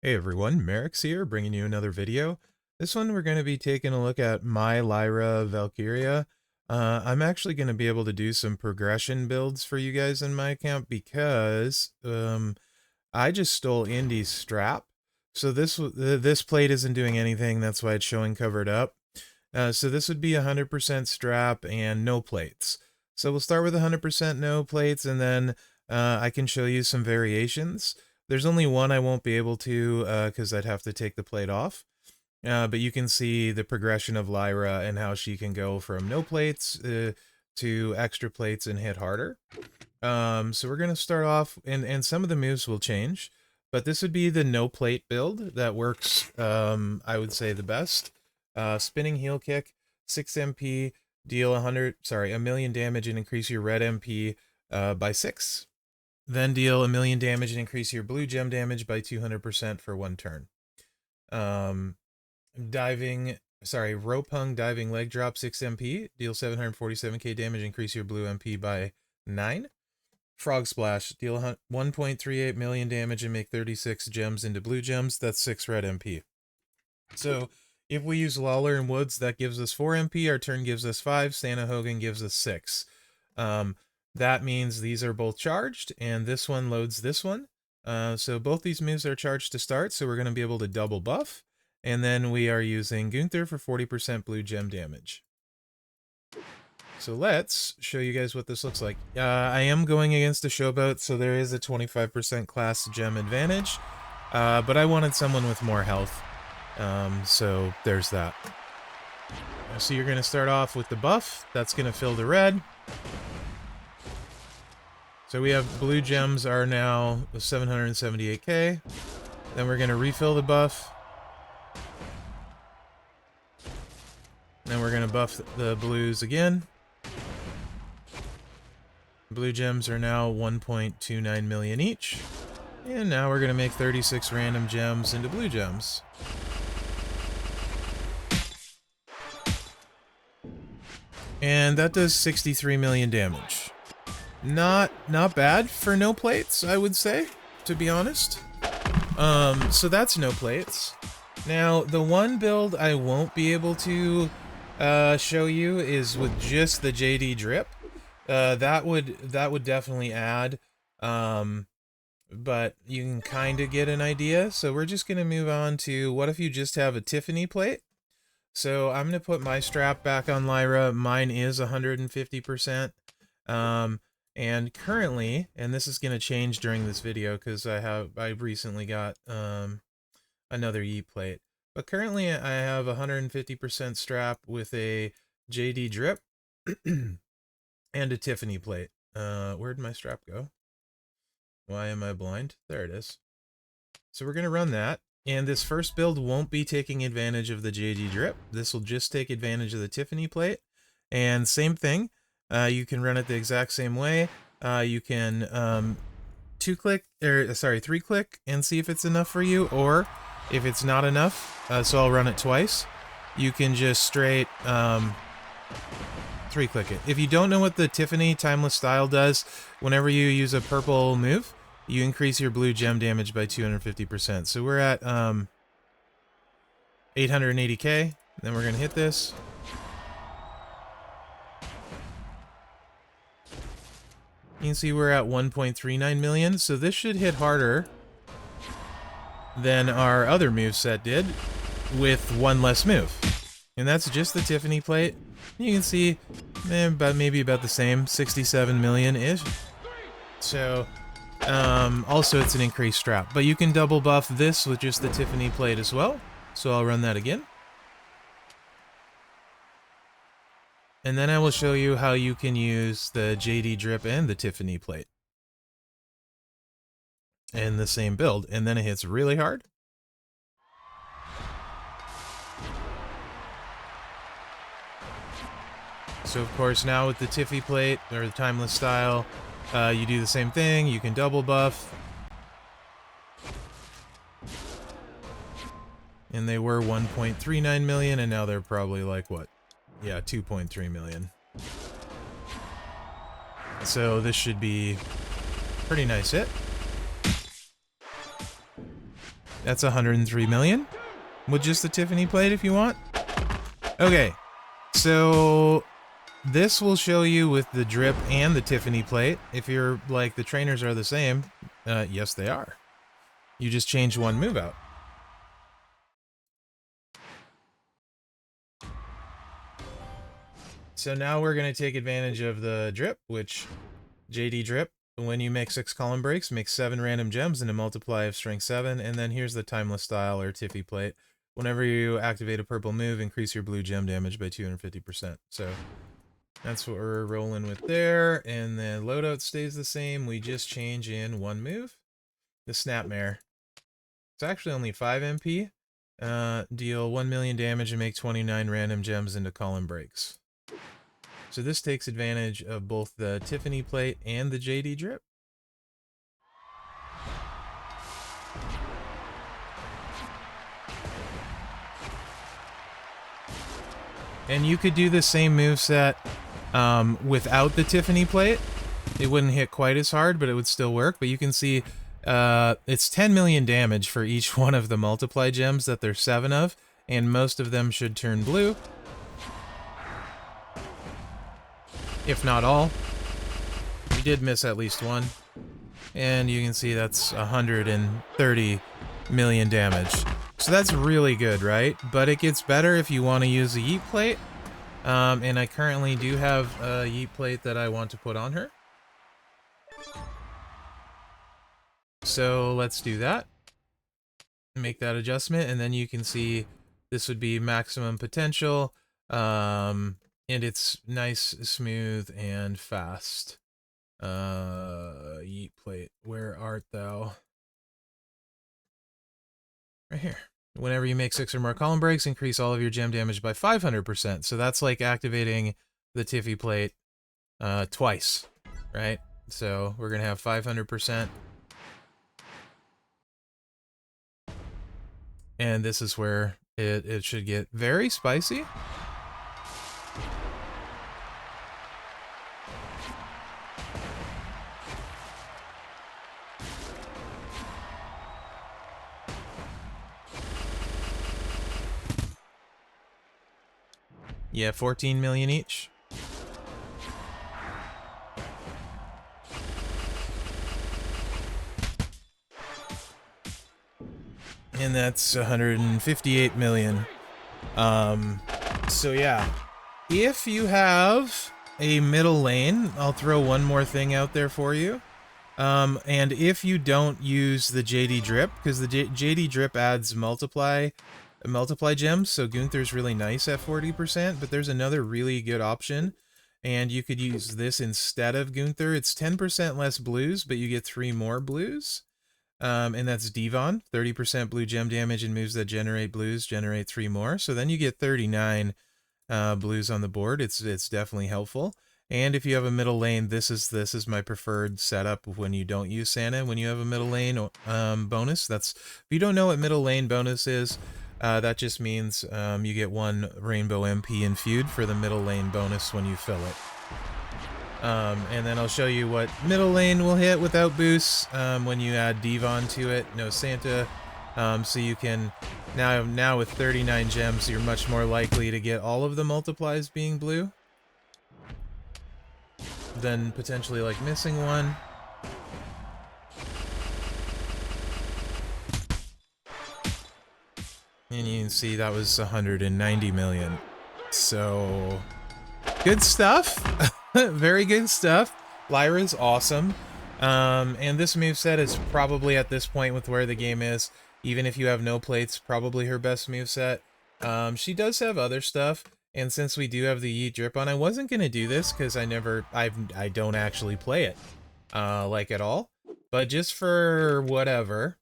Hey everyone, Mherex here, bringing you another video. This one we're going to be taking a look at my Lyra Valkyria. I'm actually going to be able to do some progression builds for you guys in my account because I just stole Indy's strap. So this plate isn't doing anything, that's why it's showing covered up. So this would be 100% strap and no plates. So we'll start with 100% no plates, and then I can show you some variations. There's only one I won't be able to because I'd have to take the plate off. But you can see the progression of Lyra and how she can go from no plates to extra plates and hit harder. So we're going to start off, and some of the moves will change. But this would be the no plate build that works, I would say, the best. Spinning heel kick, 6 MP, deal a million damage and increase your red MP by 6. Then deal a million damage and increase your blue gem damage by 200% for 1 turn. Rope hung diving leg drop, 6 MP, deal 747k damage, increase your blue MP by 9. Frog splash, deal 1.38 million damage and make 36 gems into blue gems, that's 6 red MP. So if we use Lawler and Woods, that gives us 4 MP, our turn gives us 5, Santa Hogan gives us 6. That means these are both charged, and this one loads this one. So both these moves are charged to start, so we're going to be able to double buff. And then we are using Gunther for 40% blue gem damage. So let's show you guys what this looks like. I am going against a showboat, so there is a 25% class gem advantage. But I wanted someone with more health. So there's that. So you're going to start off with the buff. That's going to fill the red. So we have blue gems are now 778k. Then we're going to refill the buff. Then we're going to buff the blues again. Blue gems are now 1.29 million each. And now we're going to make 36 random gems into blue gems. And that does 63 million damage. Not bad for no plates, I would say, to be honest. So that's no plates. Now, the one build I won't be able to show you is with just the JD drip. That would definitely add, but you can kind of get an idea. So we're just gonna move on to what if you just have a Tiffany plate. So I'm gonna put my strap back on Lyra. Mine is 150%. And currently, and this is gonna change during this video because I recently got another Yeet plate. But currently I have 150% strap with a JD drip and a Tiffany plate. Where'd my strap go? Why am I blind? There it is. So we're going to run that. And this first build won't be taking advantage of the JD drip. This will just take advantage of the Tiffany plate. And same thing. You can run it the exact same way. You can 3-click and see if it's enough for you, or if it's not enough, so I'll run it twice, you can just straight 3-click it. If you don't know what the Tiffany Timeless Style does, whenever you use a purple move, you increase your blue gem damage by 250%. So we're at 880k, then we're going to hit this. You can see we're at 1.39 million, so this should hit harder than our other moveset did with one less move. And that's just the Tiffany plate. You can see maybe about the same, 67 million-ish. So, also it's an increased strap. But you can double buff this with just the Tiffany plate as well. So I'll run that again. And then I will show you how you can use the JD drip and the Tiffany plate in the same build, and then it hits really hard. So of course now with the Tiffy plate, or the Timeless Style, you do the same thing. You can double buff. And they were 1.39 million, and now they're probably like, what? Yeah, 2.3 million. So this should be pretty nice hit. That's 103 million with just the Tiffany plate if you want. Okay, so this will show you with the drip and the Tiffany plate. If you're like, the trainers are the same, yes they are. You just change one move out. So now we're going to take advantage of the drip, which JD drip, when you make 6 column breaks, make 7 random gems and a multiply of strength 7. And then here's the timeless style or Tiffy plate. Whenever you activate a purple move, increase your blue gem damage by 250%. So that's what we're rolling with there. And then loadout stays the same. We just change in one move. The Snapmare. It's actually only 5 MP. Deal 1 million damage and make 29 random gems into column breaks. So this takes advantage of both the Tiffany plate and the JD drip. And you could do the same moveset without the Tiffany plate. It wouldn't hit quite as hard, but it would still work. But you can see it's 10 million damage for each one of the multiply gems that there's 7 of, and most of them should turn blue. If not all. We did miss at least one. And you can see that's 130 million damage. So that's really good, right? But it gets better if you want to use a yeet plate. And I currently do have a yeet plate that I want to put on her. So let's do that. Make that adjustment, and then you can see this would be maximum potential. And it's nice, smooth, and fast. Yeet plate, where art thou? Right here. Whenever you make 6 or more column breaks, increase all of your gem damage by 500%. So that's like activating the Tiffy plate twice, right? So we're gonna have 500%. And this is where it should get very spicy. Yeah, 14 million each. And that's 158 million. So yeah, if you have a middle lane, I'll throw one more thing out there for you. And if you don't use the JD drip, because the JD drip adds multiply gems, so Gunther's really nice at 40%, but there's another really good option, and you could use this instead of Gunther. It's 10% less blues, but you get 3 more blues. And that's Devon, 30% blue gem damage, and moves that generate blues generate 3 more. So then you get 39 blues on the board. It's definitely helpful. And if you have a middle lane, this is my preferred setup when you don't use Santa. When you have a middle lane bonus, if you don't know what middle lane bonus is, that just means you get 1 rainbow MP in feud for the middle lane bonus when you fill it. And then I'll show you what middle lane will hit without boosts when you add Devon to it. No Santa. So you can, now with 39 gems, you're much more likely to get all of the multiplies being blue than potentially like missing one. And you can see that was 190 million. So, good stuff. Very good stuff. Lyra's awesome. And this moveset is probably at this point with where the game is, even if you have no plates, probably her best moveset. She does have other stuff, and since we do have the Yeet Drip on, I wasn't gonna do this because I don't actually play it, like at all. But just for whatever,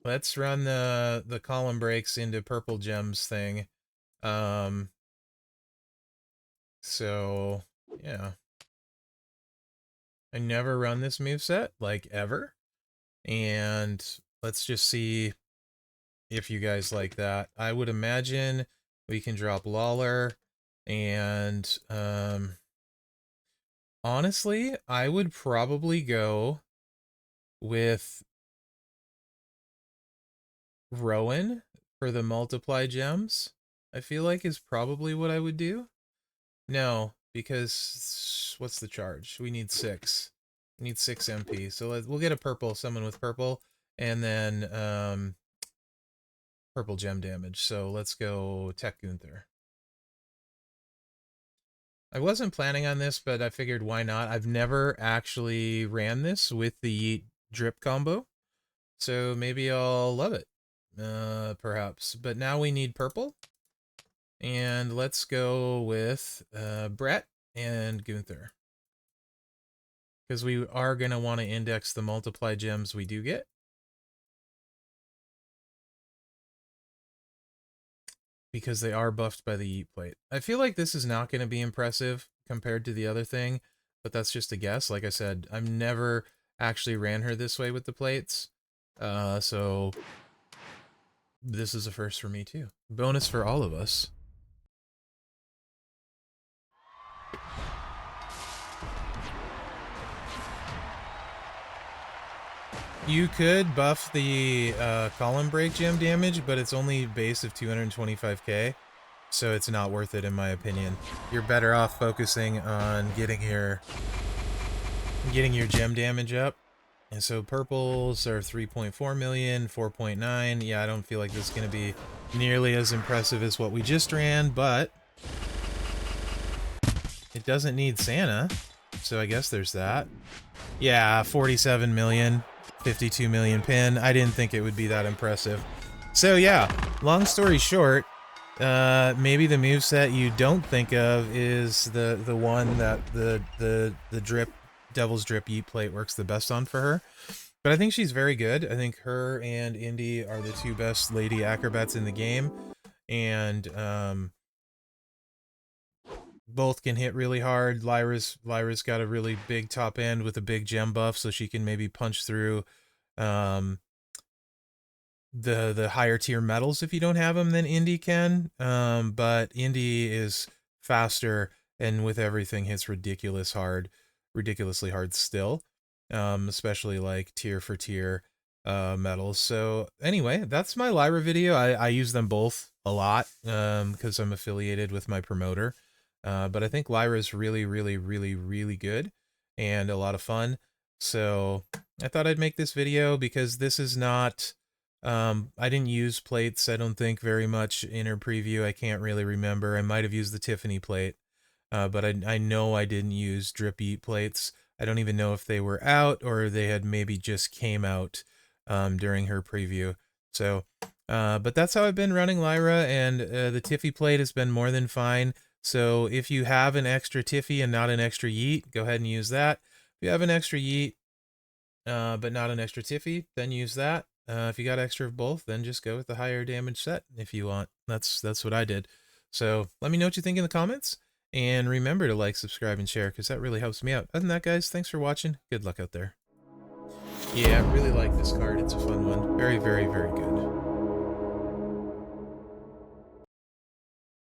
let's run the column breaks into purple gems thing. So yeah. I never run this moveset, like, ever. And let's just see if you guys like that. I would imagine we can drop Lawler, and, honestly, I would probably go with Rowan for the multiply gems, I feel like is probably what I would do. No, because what's the charge? We need 6. We need 6 MP. So we'll get a purple, someone with purple, and then purple gem damage. So let's go Tech Gunther. I wasn't planning on this, but I figured why not? I've never actually ran this with the Yeet drip combo, so maybe I'll love it, perhaps. But now we need purple, and let's go with Brett and Gunther, because we are going to want to index the multiply gems we do get. Because they are buffed by the Yeet plate. I feel like this is not going to be impressive compared to the other thing, but that's just a guess. Like I said, I've never actually ran her this way with the plates, so this is a first for me too. Bonus for all of us. You could buff the column break gem damage, but it's only base of 225k, so it's not worth it in my opinion. You're better off focusing on getting your gem damage up. And so purples are 3.4 million, 4.9. Yeah, I don't feel like this is going to be nearly as impressive as what we just ran, but it doesn't need Santa, so I guess there's that. Yeah, 47 million. 52 million pin. I didn't think it would be that impressive. So yeah, long story short, maybe the moveset you don't think of is the one that the drip Devil's Drip Yeet plate works the best on for her. But I think she's very good. I think her and Indy are the two best lady acrobats in the game, and both can hit really hard. Lyra's got a really big top end with a big gem buff, so she can maybe punch through the higher tier metals if you don't have them than Indy can. But Indy is faster and with everything hits ridiculously hard still. Especially like tier for tier metals. So anyway, that's my Lyra video. I use them both a lot because I'm affiliated with my promoter. But I think Lyra is really good and a lot of fun. So I thought I'd make this video because this is not, I didn't use plates, I don't think, very much in her preview. I can't really remember. I might have used the Tiffany plate, but I know I didn't use Drip Yeet plates. I don't even know if they were out or they had maybe just came out during her preview. So, but that's how I've been running Lyra, and the Tiffy plate has been more than fine. So if you have an extra Tiffy and not an extra Yeet, go ahead and use that. If you have an extra Yeet, but not an extra Tiffy, then use that. If you got extra of both, then just go with the higher damage set if you want. That's what I did. So let me know what you think in the comments. And remember to like, subscribe, and share, because that really helps me out. Other than that, guys, thanks for watching. Good luck out there. Yeah, I really like this card. It's a fun one. Very good.